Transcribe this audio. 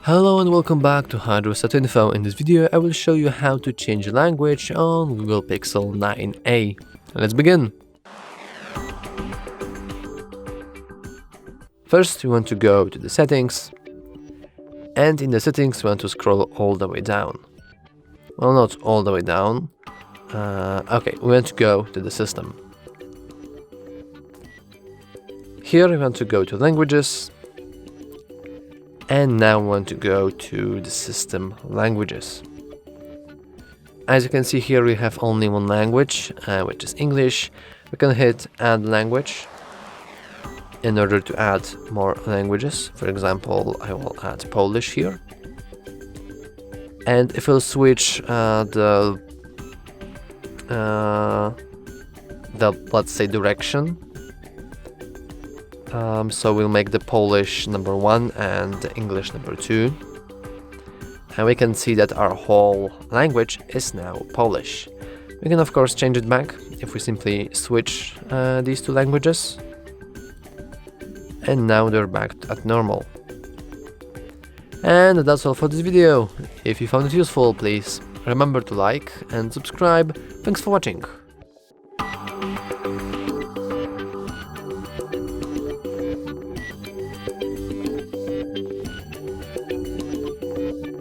Hello and welcome back to HardReset.Info. In this video I will show you how to change language on Google Pixel 9a. Let's begin! First we want to go to the settings, and in the settings we want to scroll all the way down. Well, not all the way down. Okay, we want to go to the system. Here we want to go to languages. And now we want to go to the system languages. As you can see here, we have only one language, which is English. We can hit add language in order to add more languages. For example, I will add Polish here. And if we'll switch let's say direction. So we'll make the Polish number 1 and the English number 2. And we can see that our whole language is now Polish. We can of course change it back if we simply switch these two languages. And now they're back at normal. And that's all for this video. If you found it useful, please remember to like and subscribe. Thanks for watching.